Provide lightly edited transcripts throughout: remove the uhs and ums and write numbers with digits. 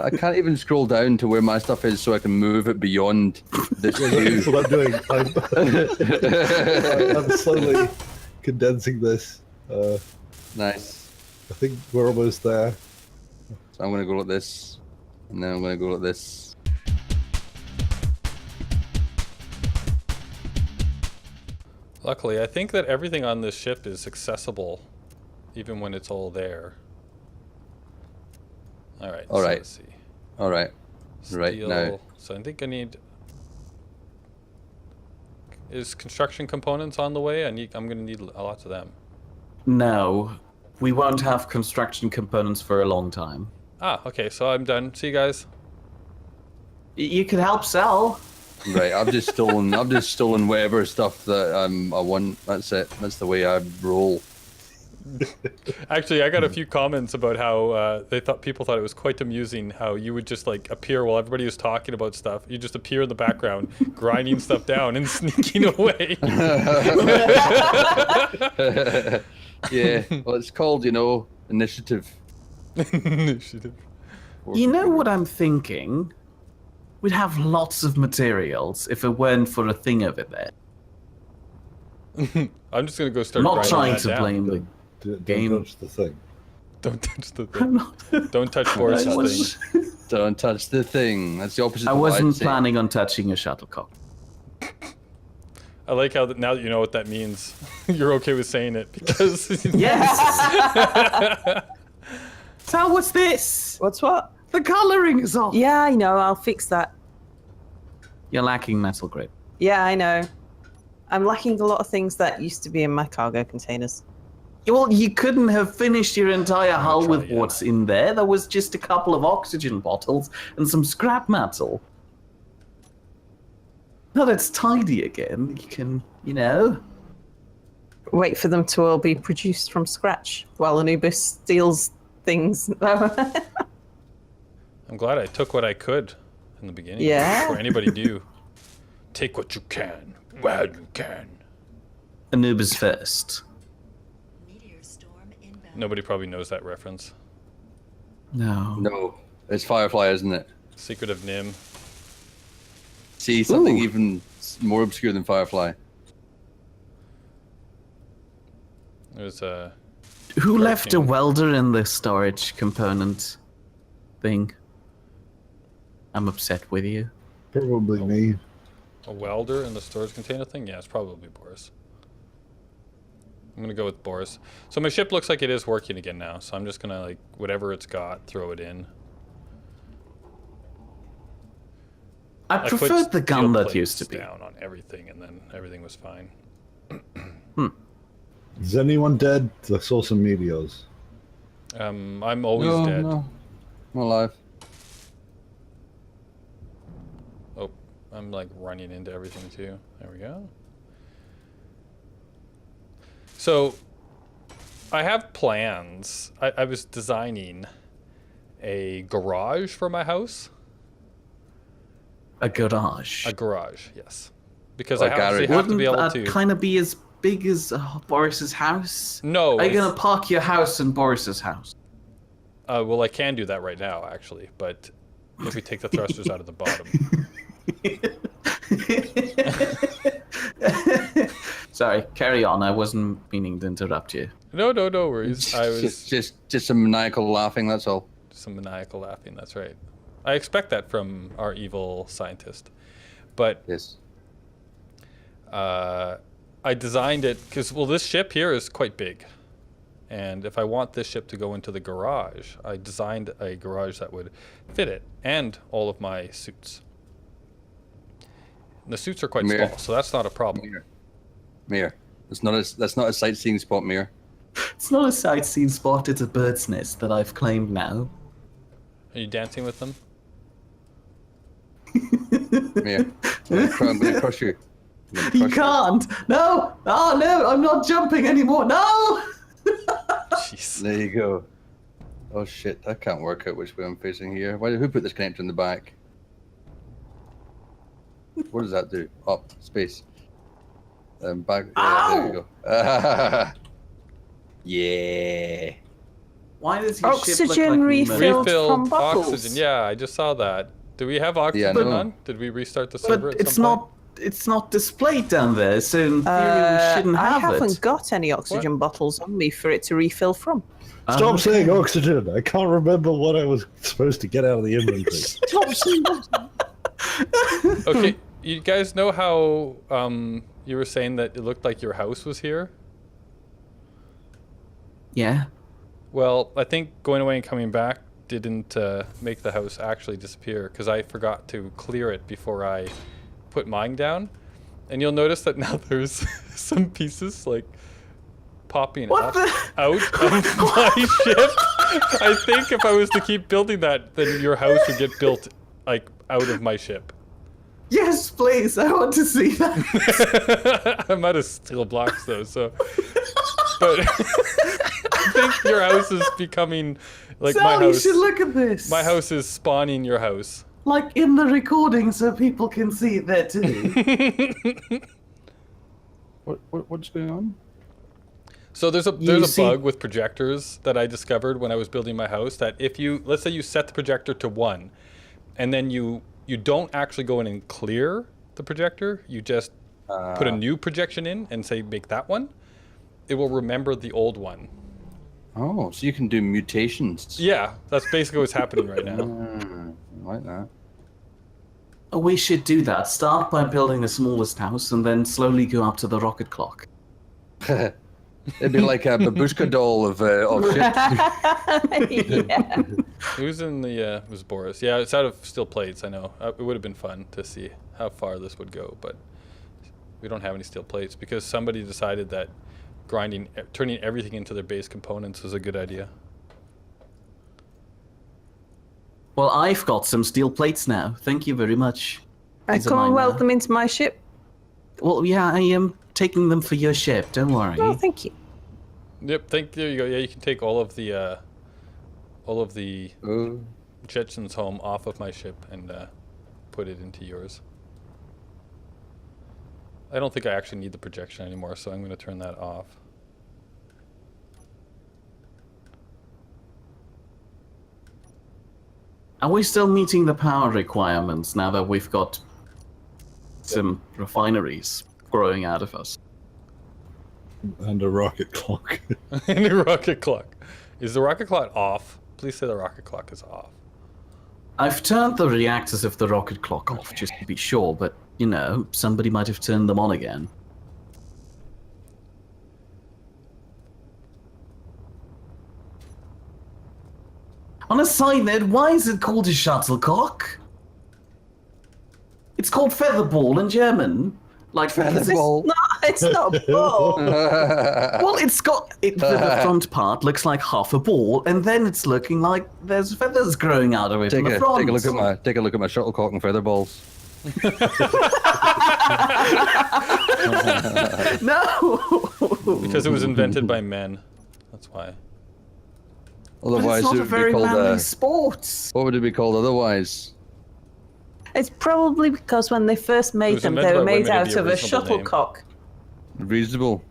I can't even scroll down to where my stuff is so I can move it beyond this queue. That's what I'm doing. I'm slowly condensing this. Nice. I think we're almost there. So I'm going to go like this, and then I'm going to go like this. Luckily, I think that everything on this ship is accessible, even when it's all there. All right. All right. Let's see. All right. Right Steel. now. So I think I need. Is construction components on the way? I'm going to need lots of them. No, we won't have construction components for a long time. Ah, okay. So I'm done. See you guys. You could help sell. Right. I've just stolen whatever stuff that I want. That's it. That's the way I roll. Actually, I got a few comments about how people thought it was quite amusing how you would just like appear while everybody was talking about stuff. You just appear in the background, grinding stuff down and sneaking away. Yeah. Well, it's called, initiative. Initiative. You know what I'm thinking? We'd have lots of materials if it weren't for a thing over there. I'm just gonna go start. I'm not trying that to down. blame the game. Don't touch the thing. Don't touch the I'm thing. not. Don't touch Boris's thing. Don't touch the thing. That's the opposite I of what wasn't I'd say. planning on touching a shuttlecock. I like how now that you know what that means, you're okay with saying it because. Yes. So what's this? What's what? The colouring is off. Yeah, I know. I'll fix that. You're lacking metal grip. Yeah, I know. I'm lacking a lot of things that used to be in my cargo containers. Well, you couldn't have finished your entire hull try, with yeah. what's in there. There was just a couple of oxygen bottles and some scrap metal. Now that it's tidy again, you can, Wait for them to all be produced from scratch while Anubis steals things. I'm glad I took what I could in the beginning. Yeah. Before anybody knew. Take what you can while you can. Anubis first. Nobody probably knows that reference. No. No, it's Firefly, isn't it? Secret of Nim. See, something Ooh. even more obscure than Firefly. There's a. Who left a cartoon. welder in the storage component thing? I'm upset with you. Probably me. A welder in the storage container thing? Yeah, it's probably Boris. I'm gonna go with Boris. So my ship looks like it is working again now, so I'm just gonna, like, whatever it's got, throw it in. I put preferred the gun steel that used to plates be. down on everything, and then everything was fine. Is anyone dead? I saw some meteors. I'm always no, dead. No, I'm alive. Oh, I'm, like, running into everything, too. There we go. So, I have plans. I was designing a garage for my house. A garage. A garage, yes. Because Or I obviously garage. have to be able Wouldn't to. that kind of be as big as Boris's house? No. Are you it's- going to park your house in Boris's house? well, I can do that right now, actually, but if we take the thrusters out of the bottom. Sorry, carry on. I wasn't meaning to interrupt you. No worries. I was just some maniacal laughing. That's all. some maniacal laughing. That's right. I expect that from our evil scientist, but Yes. I designed it because, well, this ship here is quite big, and if I want this ship to go into the garage, I designed a garage that would fit it and all of my suits. And the suits are quite Mir. small, so that's not a problem. Mir. That's not a sightseeing spot, Mir. It's not a sightseeing spot, it's a bird's nest that I've claimed now. Are you dancing with them? Mir. I'm gonna crush you. I'm gonna You crush can't! No! Oh no, I'm not jumping anymore! No! Jeez. There you go. Oh shit, I can't work out which way I'm facing here. Who put this connector in the back? What does that do? Up, space. Back. Yeah, there you go. Yeah. Why does your ship look Oxygen like refill. Filled Refill from bottles. oxygen. Yeah, I just saw that. Do we have oxygen no. on? Did we restart the server But at it's some point? not. It's not displayed down there, so in theory we shouldn't I have haven't it. got any oxygen bottles on me for it to refill from. Stop saying oxygen. I can't remember what I was supposed to get out of the inventory. Stop saying that. Okay, you guys know how you were saying that it looked like your house was here? Yeah. Well, I think going away and coming back didn't make the house actually disappear because I forgot to clear it before I put mine down. And you'll notice that now there's some pieces like popping up out of my ship. I think if I was to keep building that, then your house would get built like out of my ship. Yes, please. I want to see that. I'm out of steel blocks though, so. But I think your house is becoming like my Sal, you house. should look at this. My house is spawning your house. Like in the recording, so people can see it there too. What's going on? So there's a see- bug with projectors that I discovered when I was building my house that if you, let's say you set the projector to 1 and then you don't actually go in and clear the projector, you just put a new projection in and say make that one, it will remember the old one. Oh, so you can do mutations. Yeah, that's basically what's happening right now. I like that. We should do that. Start by building the smallest house and then slowly go up to the rocket clock. It'd be like a babushka doll of ships. Yeah. Who's in the, it was Boris. Yeah, it's out of steel plates, I know. It would have been fun to see how far this would go, but we don't have any steel plates because somebody decided that turning everything into their base components was a good idea. Well, I've got some steel plates now. Thank you very much. I These are come and mine weld now. them into my ship. Well, yeah, I am taking them for your ship. Don't worry. Oh, thank you. Yep, there you go. Yeah, you can take all of the Jetson's home off of my ship and put it into yours. I don't think I actually need the projection anymore, so I'm going to turn that off. Are we still meeting the power requirements now that we've got some refineries growing out of us? And a rocket clock. And the rocket clock. Is the rocket clock off? Please say the rocket clock is off. I've turned the reactors of the rocket clock off just to be sure, but, you know, somebody might have turned them on again. On a side note, why is it called a shuttlecock? It's called featherball in German. Like Featherball. It's not a ball. Well, it's got the front part looks like half a ball, and then it's looking like there's feathers growing out of it in the front. Take a look at my shuttlecock and feather balls. No. Because it was invented by men. That's why. But Otherwise, it's not it a would very be called manly sport. what would it be called otherwise? It's probably because when they first made was them, invented they were by made women in out the of a original name. shuttlecock. Reasonable.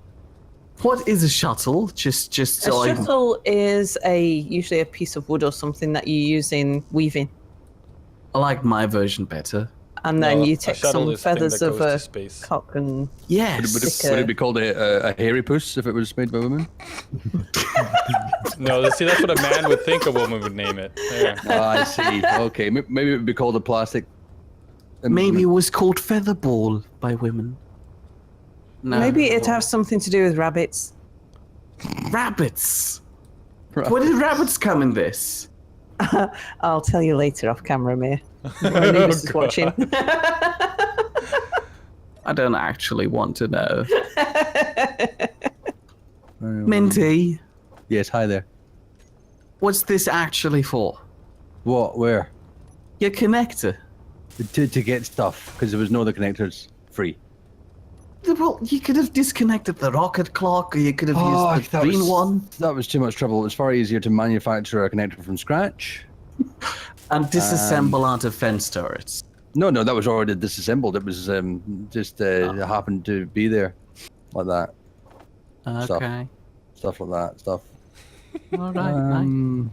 What is a shuttle? Just A so I... shuttle is usually a piece of wood or something that you use in weaving, I like my version better. and then No, you a take shuttle some is a thing feathers that of goes to a space. cock and Yes. Would it be called a hairy puss if it was made by women? No, see, that's what a man would think a woman would name it. There. I see. Okay, maybe it would be called a plastic. Maybe it was called featherball by women. No. maybe it has something to do with rabbits. Rabbits. Where did rabbits come in this? I'll tell you later off camera, Mir. When Anubis is watching. I don't actually want to know. Minty, Yes, hi there. what's this actually for? What? Where? Your connector. To get stuff, because there was no other connectors free. Well, you could have disconnected the rocket clock, or you could have used the green one. That was too much trouble. It was far easier to manufacture a connector from scratch. And disassemble our defense turrets. No, that was already disassembled. It was just it happened to be there, like that. Okay. Stuff like that. Stuff. All right.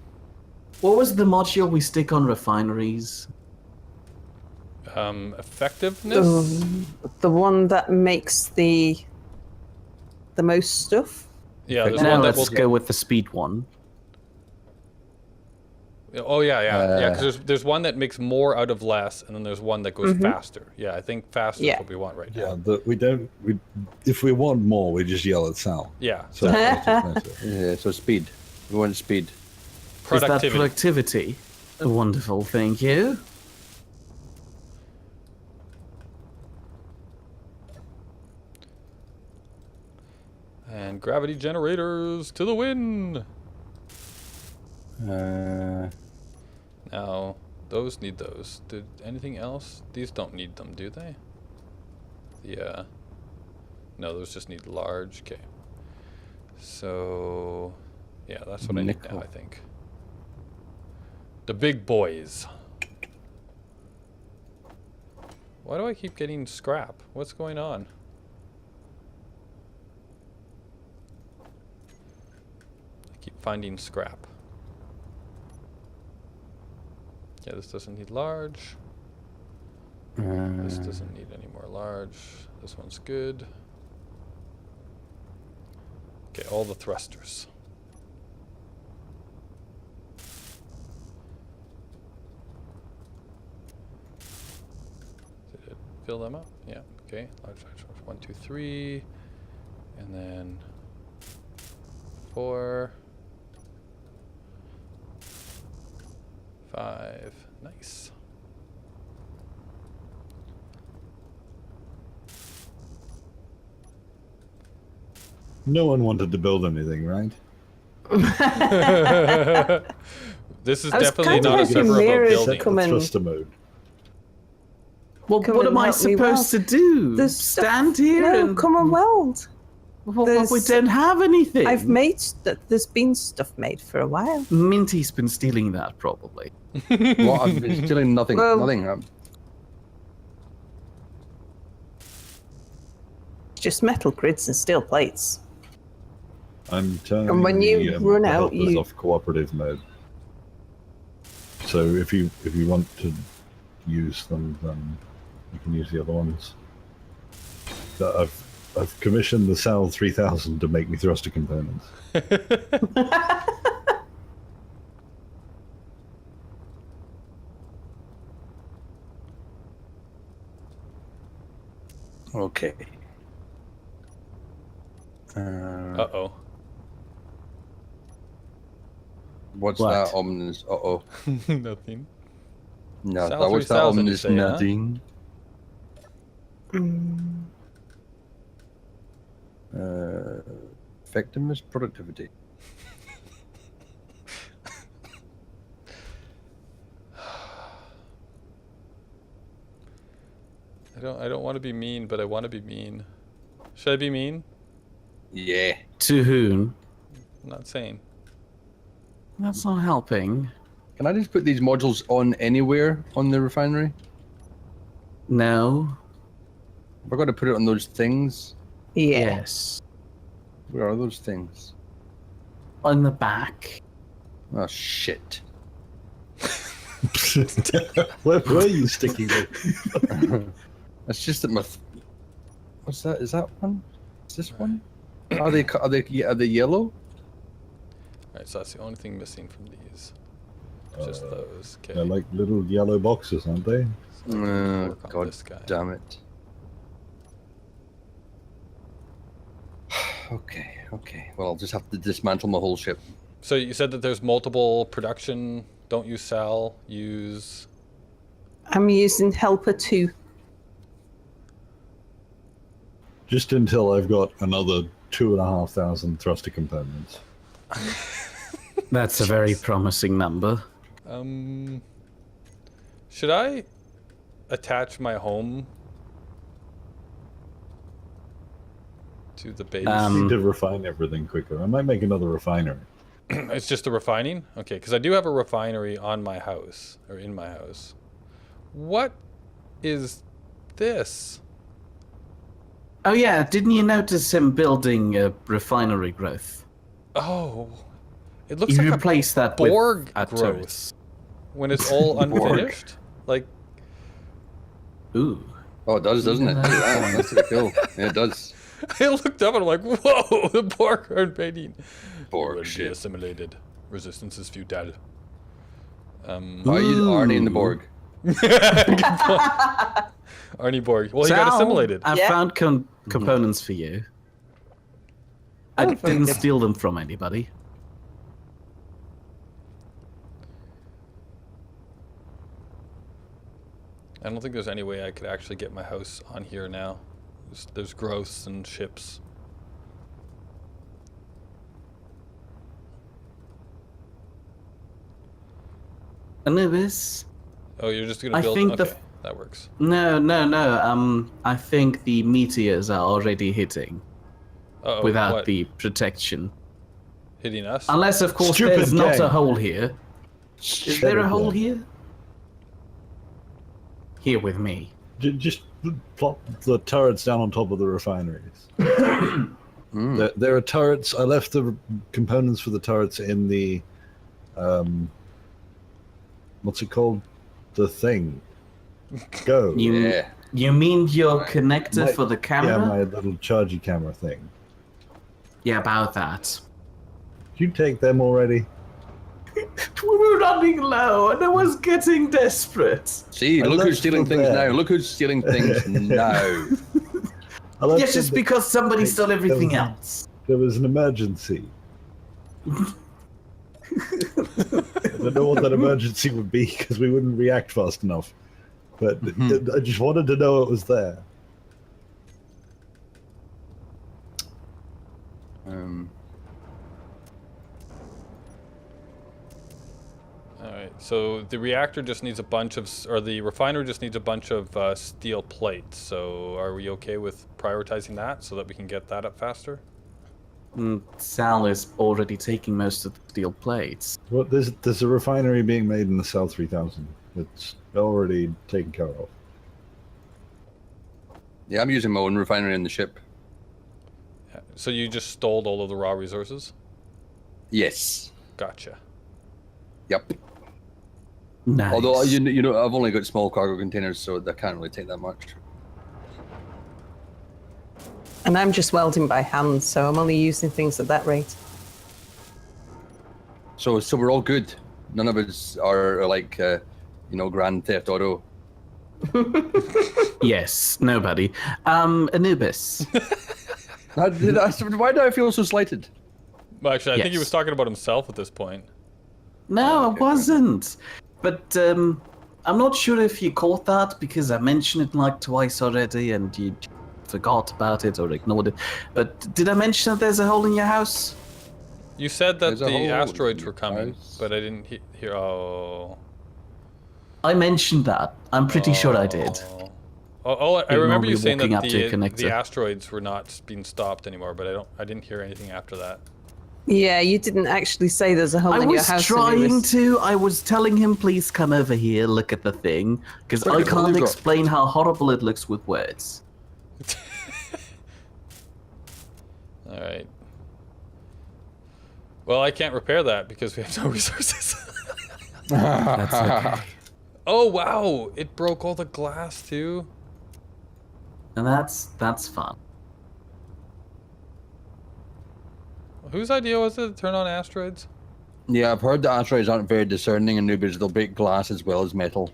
What was the module we stick on refineries? Effectiveness. The one that makes the most stuff. Yeah, there's Now one that let's will. go with the speed one. Oh yeah. Because there's one that makes more out of less, and then there's one that goes faster. Yeah, I think faster is what we want right now. Yeah, if we want more, we just yell at Sal. Yeah. So that's just Yeah, so speed. We want speed. Is that Productivity. productivity? Wonderful, thank you. And gravity generators to the win. Now, those need those. Did anything else? These don't need them, do they? Yeah. No, those just need large. Okay. So, yeah, that's what I need now, I think. The big boys. Why do I keep getting scrap? What's going on? I keep finding scrap. Yeah, this doesn't need large. This doesn't need any more large. This one's good. Okay, all the thrusters. Did it fill them up? Yeah, okay. Large, 1, 2, 3. And then 4. 5. Nice. No one wanted to build anything, right? This is I was definitely kind of not a hoping server about Mira's building. come in. Thruster mode. Well, Come what and am I help me supposed to weld. do? There's Stand stuff- here No, and come and weld. Well, There's- we don't have anything. I've made there's been stuff made for a while. Minty's been stealing that, probably. What? I've been stealing nothing. Well- Nothing. Just metal grids and steel plates. I'm turning And when you run the out, helpers you- off cooperative mode. So if you want to use them, then you can use the other ones. But I've commissioned the SAL 3000 to make me thruster components. Okay. Uh-oh. What's What? that ominous? Uh-oh. Nothing. No, Sal that was that 3000 you ominous say, huh? nothing. Effectiveness, productivity. I don't want to be mean, but I want to be mean. Should I be mean? Yeah. To whom? I'm not saying. That's not helping. Can I just put these modules on anywhere on the refinery? No. We're going to put it on those things. Yeah. Yes. Where are those things? On the back. Oh, shit. Where were you sticking it? It's just that my... What's that? Is that one? Is this one? Are they yellow? Alright, so that's the only thing missing from these. Just those. Okay. They're like little yellow boxes, aren't they? So I'm gonna work on God this guy. damn it. Okay. Well, I'll just have to dismantle my whole ship. So you said that there's multiple production. Don't use Sal. Use. I'm using Helper 2. Just until I've got another 2,500 thruster components. That's a very promising number. Should I attach my home to the base? I need to refine everything quicker. I might make another refinery. It's just the refining? Okay, because I do have a refinery on my house, or in my house. What is this? Oh yeah, didn't you notice him building a refinery growth? Oh, It looks You like replace a that with Borg a growth turret. when it's all unfinished. Like, Ooh. Oh, it does, doesn't it? Yeah, that's pretty cool. Yeah, it does. I looked up and I'm like, whoa, the Borg are invading. Borg You will be shit. assimilated. Resistance is futile. Why are you Arnie in the Borg? Arnie Borg. Well, he Sal, got assimilated. I Yeah. found components for you. I Oh, very didn't good. steal them from anybody. I don't think there's any way I could actually get my house on here now. There's growths and ships. Anubis? Oh, you're just gonna I build? think the Okay, that works. No. I think the meteors are already hitting Uh-oh, without what? the protection. Hitting us? Unless, of course, Stupid there's not gang. a hole here. Is there a hole here? Here with me. Just plop the turrets down on top of the refineries. There are turrets. I left the components for the turrets in the, what's it called? The thing. Go. Yeah. You mean your connector My- for the Yeah, camera? my little chargy camera thing. Yeah, about that. Did you take them already? We were running low and I was getting desperate. See, I look left who's stealing them things there. now. Look who's stealing things now. I left Yes, them just there. because somebody stole everything There was- else. There was an emergency. I don't know what that emergency would be because we wouldn't react fast enough. But I just wanted to know it was there. Alright, so the reactor just needs a bunch of, or the refinery just needs a bunch of steel plates. So are we okay with prioritizing that so that we can get that up faster? Sal is already taking most of the steel plates. Well, there's a refinery being made in the South 3000. It's already taken care of. Yeah, I'm using my own refinery in the ship. Yeah. So you just stole all of the raw resources? Yes. Gotcha. Yep. Nice. Although you know, I've only got small cargo containers, so they can't really take that much. And I'm just welding by hand, so I'm only using things at that rate. So we're all good. None of us are like, Grand Theft Auto. Yes, nobody. Anubis. Why do I feel so slighted? Well, actually, I think he Yes. was talking about himself at this point. No, Okay, I wasn't. But I'm not sure if you caught that because I mentioned it like twice already and you forgot about it or ignored it. But did I mention that there's a hole in your house? You said that There's a the hole asteroids in were coming, house. but I didn't hear. Oh. I mentioned that. I'm pretty sure I did. I You're remember you normally saying walking that up to a the connector. asteroids were not being stopped anymore, but I didn't hear anything after that. Yeah, you didn't actually say there's a hole I in your was house. trying Anubis. to. I was telling him, please come over here, look at the thing. Because Look I at the can't hole drop. explain how horrible it looks with words. All right. Well, I can't repair that because we have no resources. That's okay. Oh wow! It broke all the glass too. And that's fun. Whose idea was it to turn on asteroids? Yeah, I've heard the asteroids aren't very discerning, and Anubis they'll break glass as well as metal.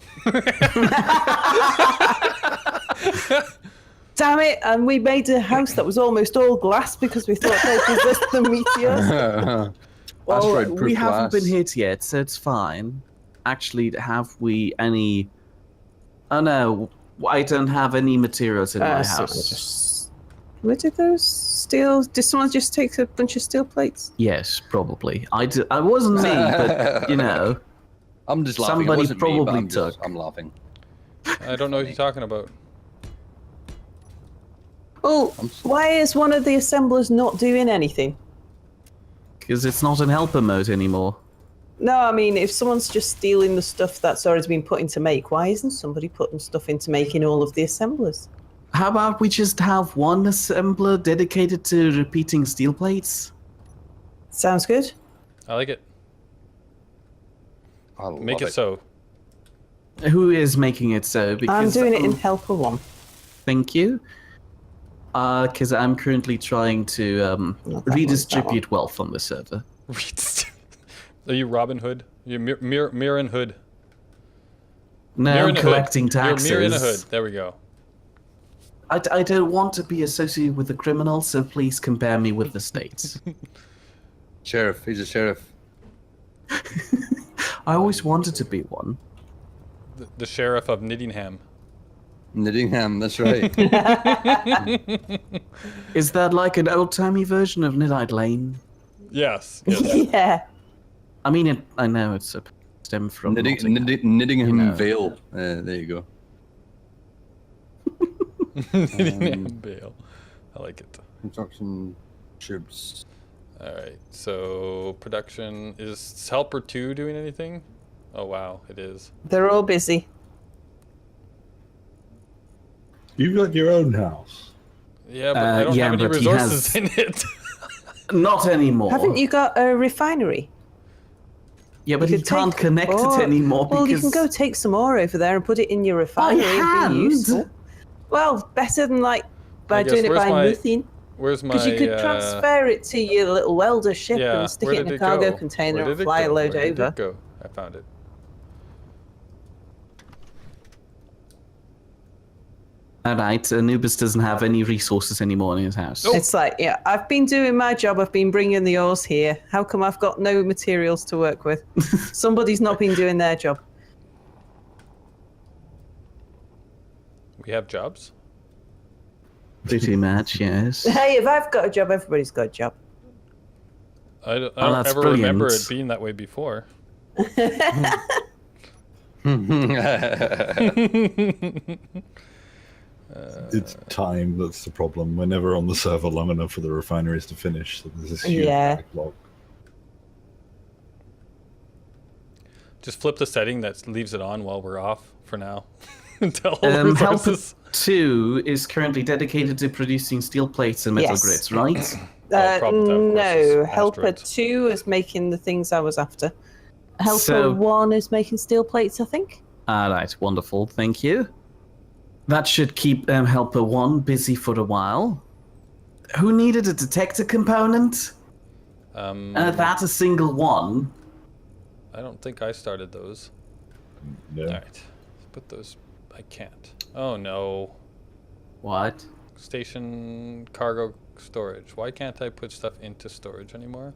Damn it! And we made a house that was almost all glass because we thought they'd resist the meteors. Well, Asteroid-proof we haven't glass. been hit yet, so it's fine. Actually, have we any... Oh no, I don't have any materials in my So house. just... Where did those steel... Did someone just take a bunch of steel plates? Yes, probably. I wasn't me, but, you know. I'm just laughing. Somebody it wasn't me, but probably I'm took. laughing. I don't know what you're talking about. Oh, why is one of the assemblers not doing anything? Because it's not in helper mode anymore. No, I mean, if someone's just stealing the stuff that's already been put into make, why isn't somebody putting stuff into making all of the assemblers? How about we just have one assembler dedicated to repeating steel plates? Sounds good. I like it. I Make love it so. Who is making it so? I'm Because doing it in Helper 1. Thank you. Because I'm currently trying to Not that one, that redistribute wealth on the server. Are you Robin Hood? You're Mirren Hood. No, Mirror I'm in a collecting hood. taxes. You're Mirror in a hood. There we go. I don't want to be associated with the criminal, so please compare me with the states. Sheriff. He's a sheriff. I always wanted to be one. The sheriff of Niddingham. Niddingham, that's right. Is that like an old-timey version of Niddide Lane? Yes. Yeah. I mean, I know it's a stem from Nottingham. Niddingham You know. Vale. There you go. Niddingham Vale. I like it. Construction ships. All right. So production is Helper 2 doing anything? Oh wow, it is. They're all busy. You've got your own house. Yeah, but I don't yeah, have any but he resources has- in it. Not anymore. Haven't you got a refinery? Yeah, but You he could can't take connect ore. it anymore Well, because... you can go take some ore over there and put it in your refinery. It'd be useful. Well, better than like by guess, doing it where's by my- nothing. Where's my? Because you could transfer it to your little welder ship Yeah. and stick Where it in did a it cargo go? container Where and did it fly a go? load Where did over. it go? I found it. Alright, Anubis doesn't have any resources anymore in his house. Nope. It's like, yeah, I've been doing my job. I've been bringing the ores here. How come I've got no materials to work with? Somebody's not been doing their job. We have jobs. Pretty much, yes. Hey, if I've got a job, everybody's got a job. I don't that's ever remember brilliant. it being that way before. It's time that's the problem. We're never on the server long enough for the refineries to finish, so there's this huge Yeah. backlog. Just flip the setting that leaves it on while we're off for now. Until all the Helper resources. 2 is currently dedicated to producing steel plates and metal Yes. grids, right? problem with that, of course, No, is Helper Asteroids. 2 is making the things I was after. Helper So- 1 is making steel plates, I think. Alright, wonderful, thank you. That should keep Helper 1 busy for a while. Who needed a detector component? That's a single one. I don't think I started those. Yeah. All right, let's put those. I can't. Oh no. What? Station cargo storage. Why can't I put stuff into storage anymore?